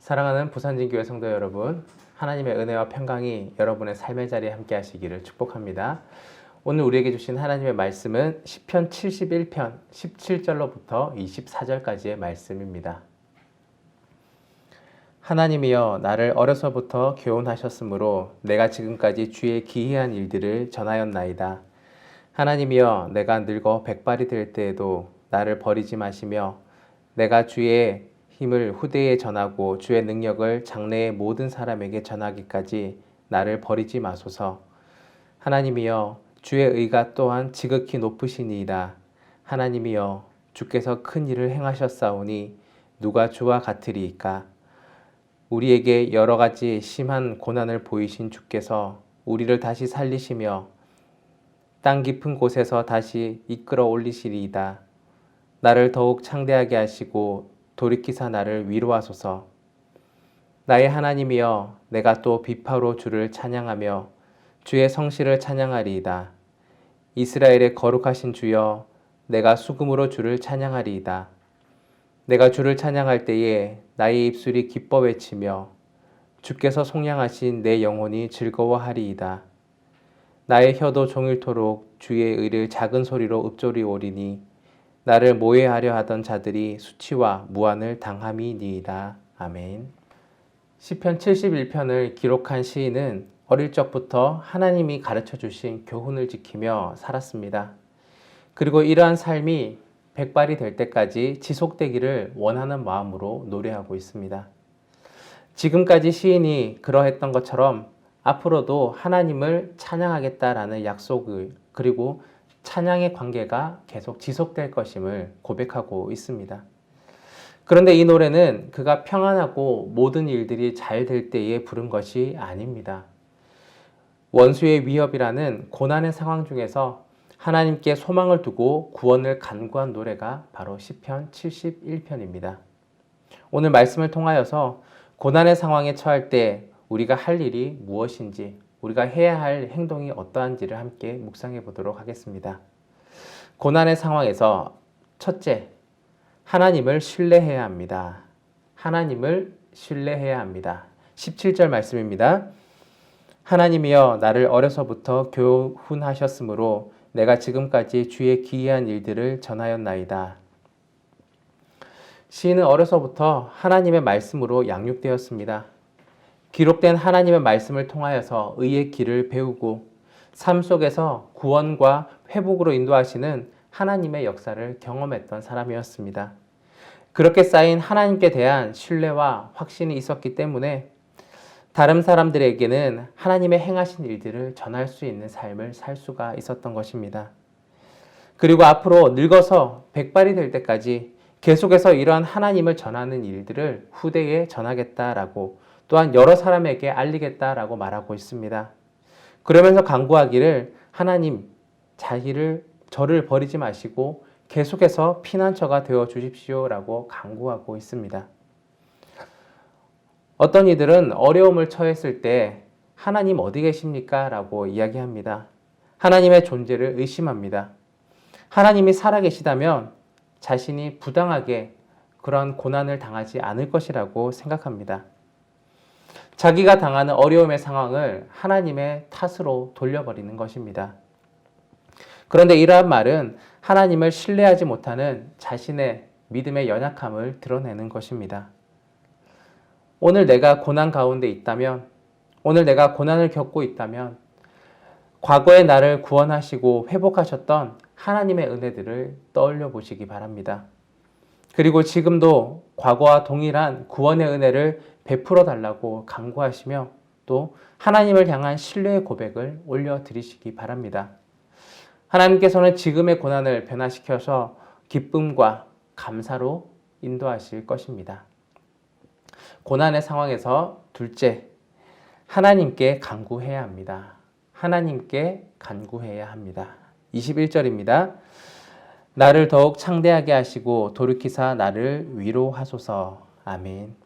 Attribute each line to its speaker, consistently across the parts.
Speaker 1: 사랑하는 부산진교회 성도 여러분, 하나님의 은혜와 평강이 여러분의 삶의 자리에 함께 하시기를 축복합니다. 오늘 우리에게 주신 하나님의 말씀은 시편 71편 17절로부터 24절까지의 말씀입니다. 하나님이여, 나를 어려서부터 교훈하셨으므로 내가 지금까지 주의 기이한 일들을 전하였나이다. 하나님이여, 내가 늙어 백발이 될 때에도 나를 버리지 마시며 내가 주의 힘을 후대에 전하고 주의 능력을 장래의 모든 사람에게 전하기까지 나를 버리지 마소서. 하나님이여, 주의 의가 또한 지극히 높으시니이다. 하나님이여, 주께서 큰 일을 행하셨사오니 누가 주와 같으리이까. 우리에게 여러 가지 심한 고난을 보이신 주께서 우리를 다시 살리시며 땅 깊은 곳에서 다시 이끌어 올리시리이다. 나를 더욱 창대하게 하시고 돌이키사 나를 위로하소서. 나의 하나님이여, 내가 또 비파로 주를 찬양하며 주의 성실을 찬양하리이다. 이스라엘의 거룩하신 주여, 내가 수금으로 주를 찬양하리이다. 내가 주를 찬양할 때에 나의 입술이 기뻐 외치며 주께서 속량하신 내 영혼이 즐거워하리이다. 나의 혀도 종일토록 주의 의를 작은 소리로 읊조리오리니 나를 모해하려 하던 자들이 수치와 무한을 당함이니이다. 아멘. 시편 71편을 기록한 시인은 어릴 적부터 하나님이 가르쳐 주신 교훈을 지키며 살았습니다. 그리고 이러한 삶이 백발이 될 때까지 지속되기를 원하는 마음으로 노래하고 있습니다. 지금까지 시인이 그러했던 것처럼 앞으로도 하나님을 찬양하겠다라는 약속을, 그리고 찬양의 관계가 계속 지속될 것임을 고백하고 있습니다. 그런데 이 노래는 그가 평안하고 모든 일들이 잘 될 때에 부른 것이 아닙니다. 원수의 위협이라는 고난의 상황 중에서 하나님께 소망을 두고 구원을 간구한 노래가 바로 시편 71편입니다. 오늘 말씀을 통하여서 고난의 상황에 처할 때 우리가 할 일이 무엇인지, 우리가 해야 할 행동이 어떠한지를 함께 묵상해 보도록 하겠습니다. 고난의 상황에서 첫째, 하나님을 신뢰해야 합니다. 하나님을 신뢰해야 합니다. 17절 말씀입니다. 하나님이여, 나를 어려서부터 교훈하셨으므로 내가 지금까지 주의 기이한 일들을 전하였나이다. 시인은 어려서부터 하나님의 말씀으로 양육되었습니다. 기록된 하나님의 말씀을 통하여서 의의 길을 배우고 삶 속에서 구원과 회복으로 인도하시는 하나님의 역사를 경험했던 사람이었습니다. 그렇게 쌓인 하나님께 대한 신뢰와 확신이 있었기 때문에 다른 사람들에게는 하나님의 행하신 일들을 전할 수 있는 삶을 살 수가 있었던 것입니다. 그리고 앞으로 늙어서 백발이 될 때까지 계속해서 이러한 하나님을 전하는 일들을 후대에 전하겠다라고, 또한 여러 사람에게 알리겠다라고 말하고 있습니다. 그러면서 간구하기를 하나님, 저를 버리지 마시고 계속해서 피난처가 되어 주십시오라고 간구하고 있습니다. 어떤 이들은 어려움을 처했을 때 하나님 어디 계십니까? 라고 이야기합니다. 하나님의 존재를 의심합니다. 하나님이 살아계시다면 자신이 부당하게 그런 고난을 당하지 않을 것이라고 생각합니다. 자기가 당하는 어려움의 상황을 하나님의 탓으로 돌려버리는 것입니다. 그런데 이러한 말은 하나님을 신뢰하지 못하는 자신의 믿음의 연약함을 드러내는 것입니다. 오늘 내가 고난 가운데 있다면, 오늘 내가 고난을 겪고 있다면 과거에 나를 구원하시고 회복하셨던 하나님의 은혜들을 떠올려 보시기 바랍니다. 그리고 지금도 과거와 동일한 구원의 은혜를 베풀어 달라고 간구하시며 또 하나님을 향한 신뢰의 고백을 올려드리시기 바랍니다. 하나님께서는 지금의 고난을 변화시켜서 기쁨과 감사로 인도하실 것입니다. 고난의 상황에서 둘째, 하나님께 간구해야 합니다. 하나님께 간구해야 합니다. 21절입니다. 나를 더욱 창대하게 하시고 돌이키사 나를 위로하소서. 아멘.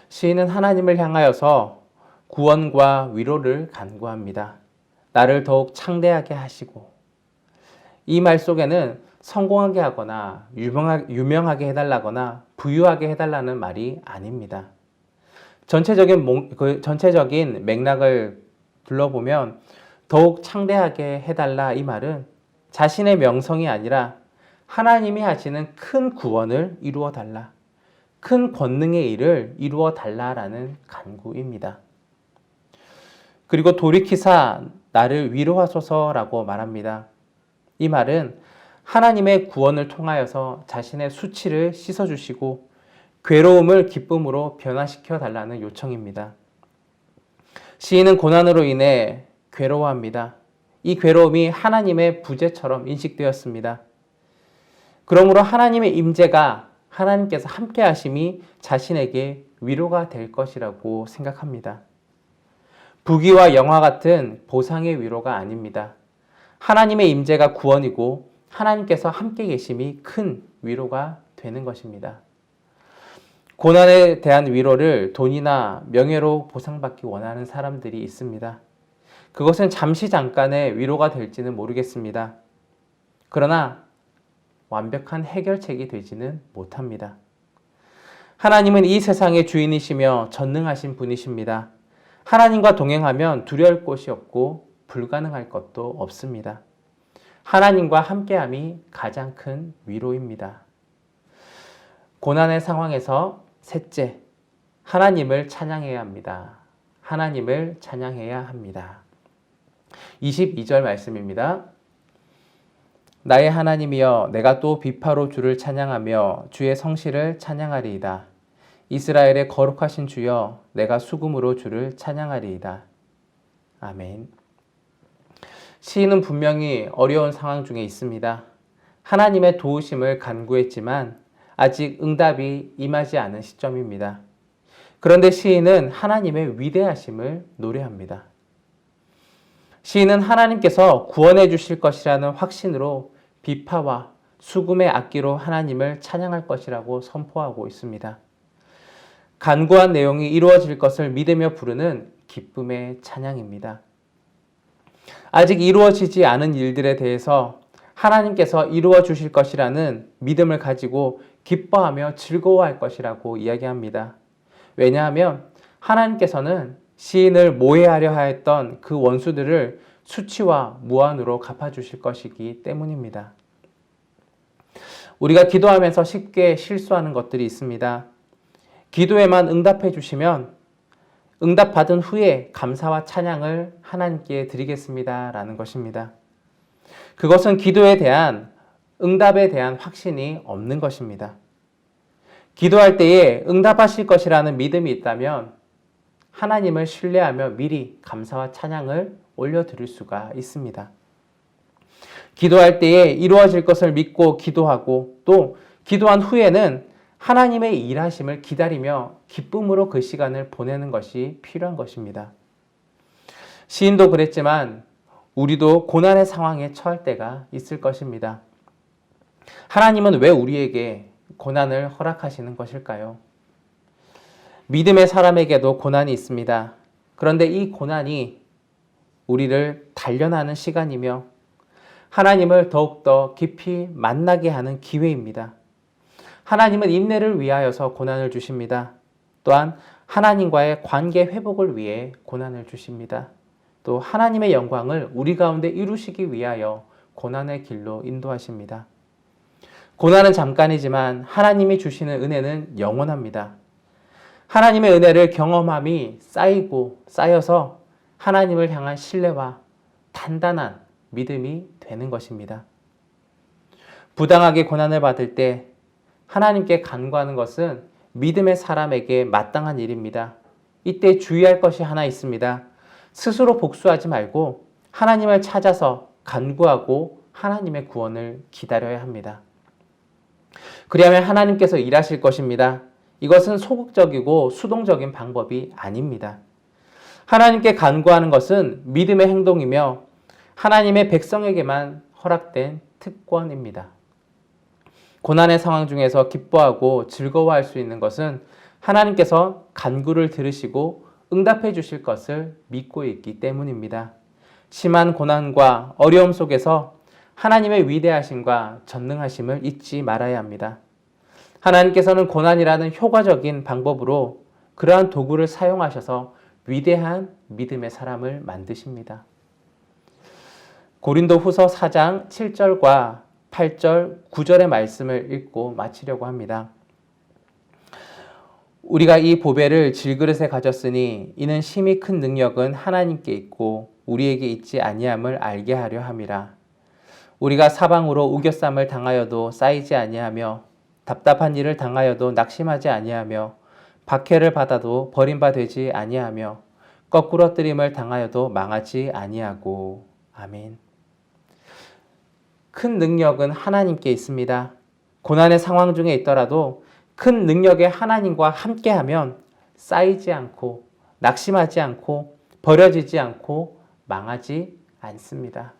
Speaker 1: 시인은 하나님을 향하여서 구원과 위로를 간구합니다. 나를 더욱 창대하게 하시고, 이 말 속에는 성공하게 하거나 유명하게 해달라거나 부유하게 해달라는 말이 아닙니다. 전체적인 맥락을 둘러보면 더욱 창대하게 해달라 이 말은 자신의 명성이 아니라 하나님이 하시는 큰 구원을 이루어 달라, 큰 권능의 일을 이루어 달라라는 간구입니다. 그리고 돌이키사 나를 위로하소서라고 말합니다. 이 말은 하나님의 구원을 통하여서 자신의 수치를 씻어주시고 괴로움을 기쁨으로 변화시켜 달라는 요청입니다. 시인은 고난으로 인해 괴로워합니다. 이 괴로움이 하나님의 부재처럼 인식되었습니다. 그러므로 하나님의 임재가 하나님께서 함께 하심이 자신에게 위로가 될 것이라고 생각합니다. 부귀와 영화 같은 보상의 위로가 아닙니다. 하나님의 임재가 구원이고 하나님께서 함께 계심이 큰 위로가 되는 것입니다. 고난에 대한 위로를 돈이나 명예로 보상받기 원하는 사람들이 있습니다. 그것은 잠깐의 위로가 될지는 모르겠습니다. 그러나 완벽한 해결책이 되지는 못합니다. 하나님은 이 세상의 주인이시며 전능하신 분이십니다. 하나님과 동행하면 두려울 곳이 없고 불가능할 것도 없습니다. 하나님과 함께함이 가장 큰 위로입니다. 고난의 상황에서 셋째, 하나님을 찬양해야 합니다. 하나님을 찬양해야 합니다. 22절 말씀입니다. 나의 하나님이여, 내가 또 비파로 주를 찬양하며 주의 성실을 찬양하리이다. 이스라엘의 거룩하신 주여, 내가 수금으로 주를 찬양하리이다. 아멘. 시인은 분명히 어려운 상황 중에 있습니다. 하나님의 도우심을 간구했지만 아직 응답이 임하지 않은 시점입니다. 그런데 시인은 하나님의 위대하심을 노래합니다. 시인은 하나님께서 구원해 주실 것이라는 확신으로 비파와 수금의 악기로 하나님을 찬양할 것이라고 선포하고 있습니다. 간구한 내용이 이루어질 것을 믿으며 부르는 기쁨의 찬양입니다. 아직 이루어지지 않은 일들에 대해서 하나님께서 이루어 주실 것이라는 믿음을 가지고 기뻐하며 즐거워할 것이라고 이야기합니다. 왜냐하면 하나님께서는 시인을 모해하려 하였던 그 원수들을 수치와 무한으로 갚아주실 것이기 때문입니다. 우리가 기도하면서 쉽게 실수하는 것들이 있습니다. 기도에만 응답해 주시면 응답받은 후에 감사와 찬양을 하나님께 드리겠습니다 라는 것입니다. 그것은 기도에 대한 응답에 대한 확신이 없는 것입니다. 기도할 때에 응답하실 것이라는 믿음이 있다면 하나님을 신뢰하며 미리 감사와 찬양을 올려드릴 수가 있습니다. 기도할 때에 이루어질 것을 믿고 기도하고 또 기도한 후에는 하나님의 일하심을 기다리며 기쁨으로 그 시간을 보내는 것이 필요한 것입니다. 시인도 그랬지만 우리도 고난의 상황에 처할 때가 있을 것입니다. 하나님은 왜 우리에게 고난을 허락하시는 것일까요? 믿음의 사람에게도 고난이 있습니다. 그런데 이 고난이 우리를 단련하는 시간이며 하나님을 더욱더 깊이 만나게 하는 기회입니다. 하나님은 인내를 위하여서 고난을 주십니다. 또한 하나님과의 관계 회복을 위해 고난을 주십니다. 또 하나님의 영광을 우리 가운데 이루시기 위하여 고난의 길로 인도하십니다. 고난은 잠깐이지만 하나님이 주시는 은혜는 영원합니다. 하나님의 은혜를 경험함이 쌓이고 쌓여서 하나님을 향한 신뢰와 단단한 믿음이 되는 것입니다. 부당하게 고난을 받을 때 하나님께 간구하는 것은 믿음의 사람에게 마땅한 일입니다. 이때 주의할 것이 하나 있습니다. 스스로 복수하지 말고 하나님을 찾아서 간구하고 하나님의 구원을 기다려야 합니다. 그리하면 하나님께서 일하실 것입니다. 이것은 소극적이고 수동적인 방법이 아닙니다. 하나님께 간구하는 것은 믿음의 행동이며 하나님의 백성에게만 허락된 특권입니다. 고난의 상황 중에서 기뻐하고 즐거워할 수 있는 것은 하나님께서 간구를 들으시고 응답해 주실 것을 믿고 있기 때문입니다. 심한 고난과 어려움 속에서 하나님의 위대하심과 전능하심을 잊지 말아야 합니다. 하나님께서는 고난이라는 효과적인 방법으로 그러한 도구를 사용하셔서 위대한 믿음의 사람을 만드십니다. 고린도후서 4장 7절과 8절, 9절의 말씀을 읽고 마치려고 합니다. 우리가 이 보배를 질그릇에 가졌으니 이는 심히 큰 능력은 하나님께 있고 우리에게 있지 아니함을 알게 하려 함이라. 우리가 사방으로 우겨쌈을 당하여도 쌓이지 아니하며 답답한 일을 당하여도 낙심하지 아니하며 박해를 받아도 버림바 되지 아니하며 거꾸러뜨림을 당하여도 망하지 아니하고. 아멘. 큰 능력은 하나님께 있습니다. 고난의 상황 중에 있더라도 큰 능력의 하나님과 함께하면 쌓이지 않고 낙심하지 않고 버려지지 않고 망하지 않습니다.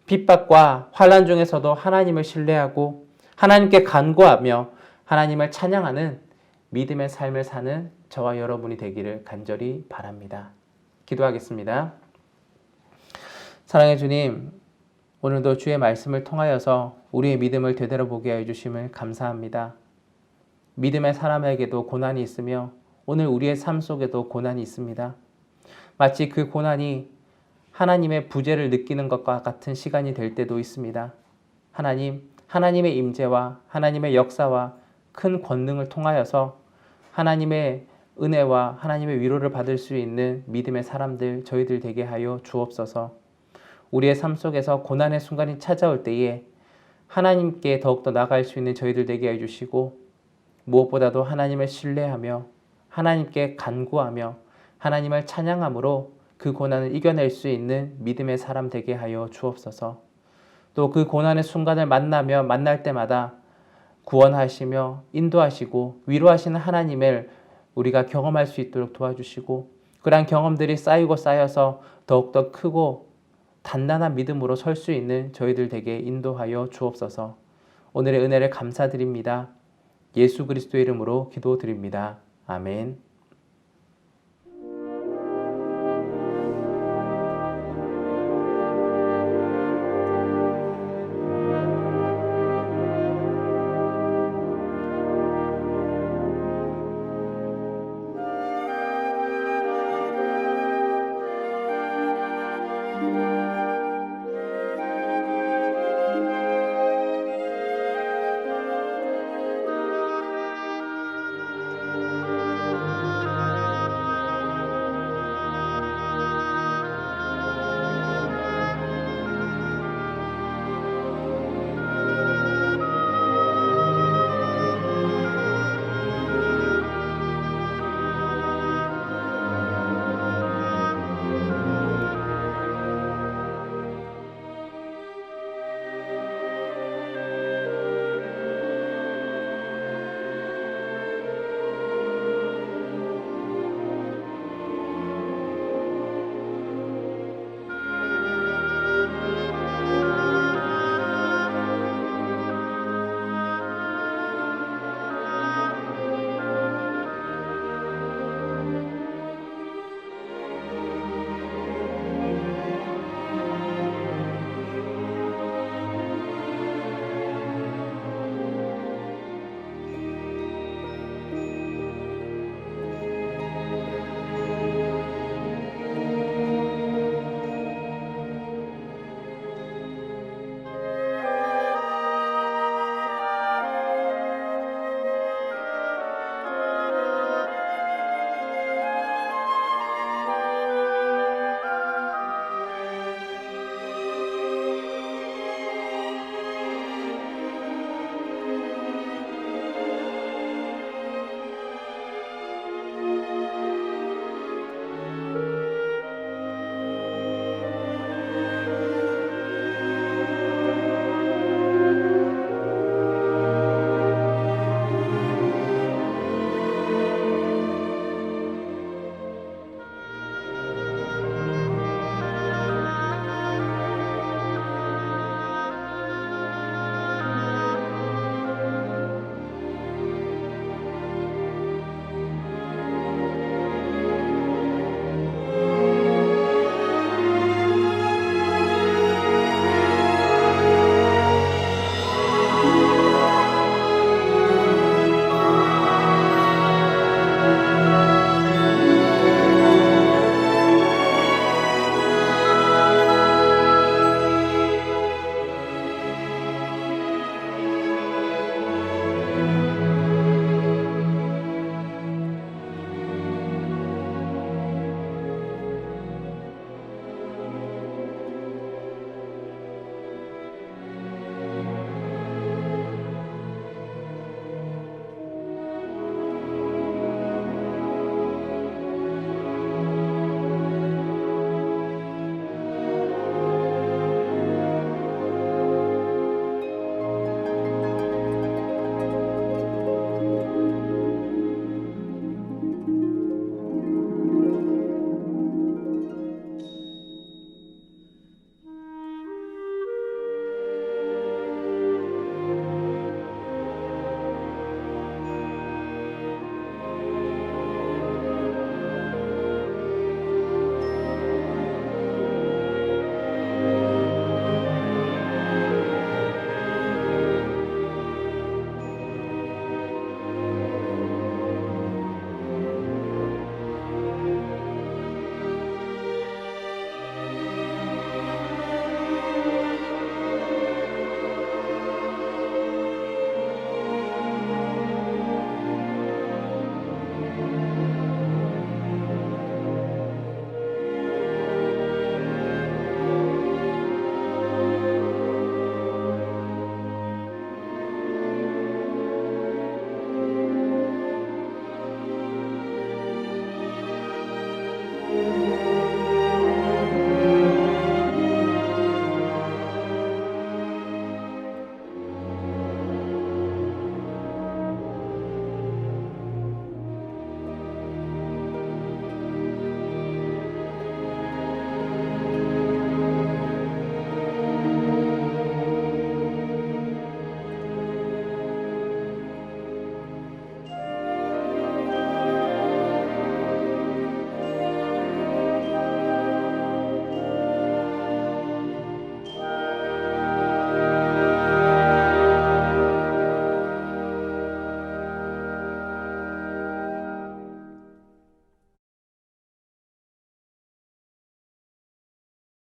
Speaker 1: 핍박과 환난 중에서도 하나님을 신뢰하고 하나님께 간구하며 하나님을 찬양하는 믿음의 삶을 사는 저와 여러분이 되기를 간절히 바랍니다. 기도하겠습니다. 사랑의 주님, 오늘도 주의 말씀을 통하여서 우리의 믿음을 되돌아보게 하여 주심을 감사합니다. 믿음의 사람에게도 고난이 있으며 오늘 우리의 삶 속에도 고난이 있습니다. 마치 그 고난이 하나님의 부재를 느끼는 것과 같은 시간이 될 때도 있습니다. 하나님의 임재와 하나님의 역사와 큰 권능을 통하여서 하나님의 은혜와 하나님의 위로를 받을 수 있는 믿음의 사람들 저희들 되게 하여 주옵소서. 우리의 삶 속에서 고난의 순간이 찾아올 때에 하나님께 더욱더 나아갈 수 있는 저희들 되게 해주시고 무엇보다도 하나님을 신뢰하며 하나님께 간구하며 하나님을 찬양함으로 그 고난을 이겨낼 수 있는 믿음의 사람 되게 하여 주옵소서. 또 그 고난의 순간을 만날 때마다 구원하시며 인도하시고 위로하시는 하나님을 우리가 경험할 수 있도록 도와주시고 그러한 경험들이 쌓이고 쌓여서 더욱더 크고 단단한 믿음으로 설 수 있는 저희들 되게 인도하여 주옵소서. 오늘의 은혜를 감사드립니다. 예수 그리스도의 이름으로 기도드립니다. 아멘.